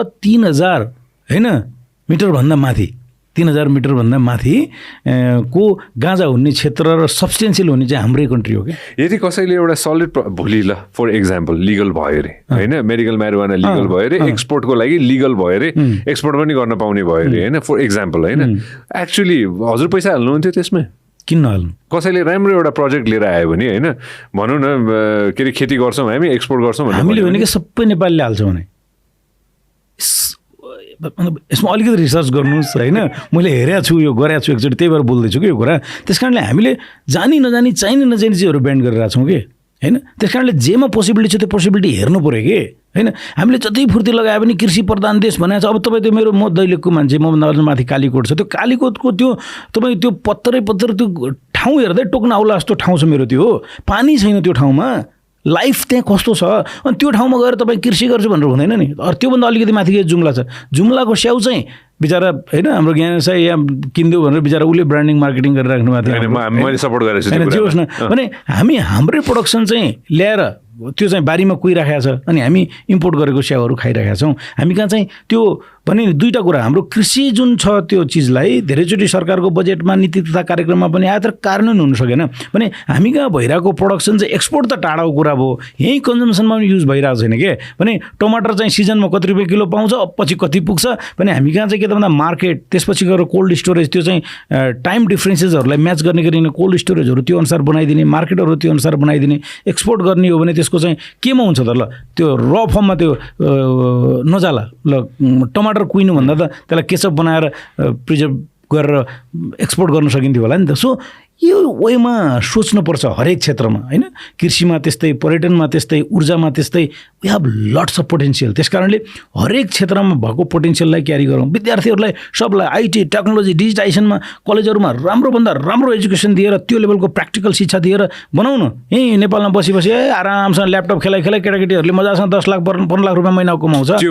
3000 हैन मिटरभन्दा माथि 3000 मिटरभन्दा माथि को गाँजा हुने क्षेत्र र सब्स्टेन्सियल हुने चाहिँ हाम्रै कन्ट्री हो क्या। यदि कसैले एउटा सलिड भोलि ल फर एक्जाम्पल लिगल भयो अरे होइन मेडिकल म्यारिजुआना लिगल भयो अरे एक्सपोर्टको लागि लिगल भयो अरे एक्सपोर्ट पनि गर्न पाउने भयो अरे होइन फर एक्जाम्पल होइन एक्चुअली हजुर पैसा हाल्नुहुन्थ्यो त्यसमा किन नहाल्नु? कसैले राम्रो एउटा प्रोजेक्ट लिएर आयो भने होइन भनौँ न के अरे खेती गर्छौँ हामी एक्सपोर्ट गर्छौँ हामीले भने कि सबै नेपालीले हाल्छौँ भने यसमा अलिकति रिसर्च गर्नुहोस् होइन। मैले हेरेको छु यो गरेको छु एकचोटि त्यही भएर बोल्दैछु कि यो कुरा। त्यस कारणले हामीले जानी नजानी चाहिने नजानी चिजहरू ब्यान्ड गरिरहेको छौँ कि होइन। त्यस कारणले जेमा पोसिबिलिटी छ त्यो पोसिबिलिटी हेर्नु पऱ्यो कि होइन। हामीले जति फुर्ती लगायो भने कृषि प्रधान देश भनेको छ। अब तपाईँ त्यो मेरो म दैलेखको मान्छे मभन्दा माथि कालीकोट छ, त्यो कालीकोटको त्यो तपाईँ त्यो पत्तरै त्यो ठाउँ हेर्दै टोक्न आउला जस्तो ठाउँ छ मेरो। त्यो पानी छैन त्यो ठाउँमा, लाइफ त्यहाँ कस्तो छ। अनि त्यो ठाउँमा गएर तपाईँ कृषि गर्छु भनेर हुँदैन नि। त्योभन्दा अलिकति माथि जुम्ला छ, जुम्लाको स्याउ चाहिँ बिचरा होइन हाम्रो ज्ञान चाहिँ यहाँ किनिदियो भनेर बिचरा उसले ब्रान्डिङ मार्केटिङ गरिराख्नु भएको थियो। मैले सपोर्ट गरेको छु होइन जे होस् न भने हामी हाम्रै प्रोडक्सन चाहिँ ल्याएर त्यो चाहिँ बारीमा कुहिराखेको छ अनि हामी इम्पोर्ट गरेको स्याउहरू खाइरहेका छौँ। हामी कहाँ चाहिँ त्यो भने दुईवटा कुरा, हाम्रो कृषि जुन छ त्यो चिजलाई धेरैचोटि सरकारको बजेटमा नीति तथा कार्यक्रममा पनि आयो तर कार्यान्वयन हुन सकेन भने हामी कहाँ भइरहेको प्रोडक्सन चाहिँ एक्सपोर्ट त टाढाको कुरा भयो, यहीँ कन्जम्सनमा पनि युज भइरहेको छैन के भने टमाटर चाहिँ सिजनमा कति रुपियाँ किलो पाउँछ पछि कति पुग्छ भने हामी कहाँ चाहिँ के त भन्दा मार्केट त्यसपछि गएर कोल्ड स्टोरेज त्यो चाहिँ टाइम डिफ्रेन्सेसहरूलाई म्याच गर्ने गरिने कोल्ड स्टोरेजहरू त्यो अनुसार बनाइदिने, मार्केटहरू त्यो अनुसार बनाइदिने। एक्सपोर्ट गर्ने हो भने त्यसको चाहिँ केमा हुन्छ त ल त्यो र फर्ममा त्यो नजाला ल टमाटर कुहिनुभन्दा त त्यसलाई केचप बनाएर प्रिजर्भ गरेर एक्सपोर्ट गर्न सकिन्थ्यो होला नि त। सो यो वेमा सोच्नुपर्छ हरेक क्षेत्रमा होइन। कृषिमा त्यस्तै, पर्यटनमा त्यस्तै, ऊर्जामा त्यस्तै, we have lots of potential. त्यस कारणले हरेक क्षेत्रमा भएको पोटेन्सियललाई क्यारी गरौँ। विद्यार्थीहरूलाई सबलाई आइटी टेक्नोलोजी डिजिटाइजेसनमा कलेजहरूमा राम्रोभन्दा राम्रो एजुकेसन दिएर त्यो लेभलको प्र्याक्टिकल शिक्षा दिएर बनाउनु। यहीँ नेपालमा बसी आरामसँग ल्यापटप खेलाइ केटाकेटीहरूले मजासँग 10 लाख 15 लाख रुपियाँ महिना कमाउँछ।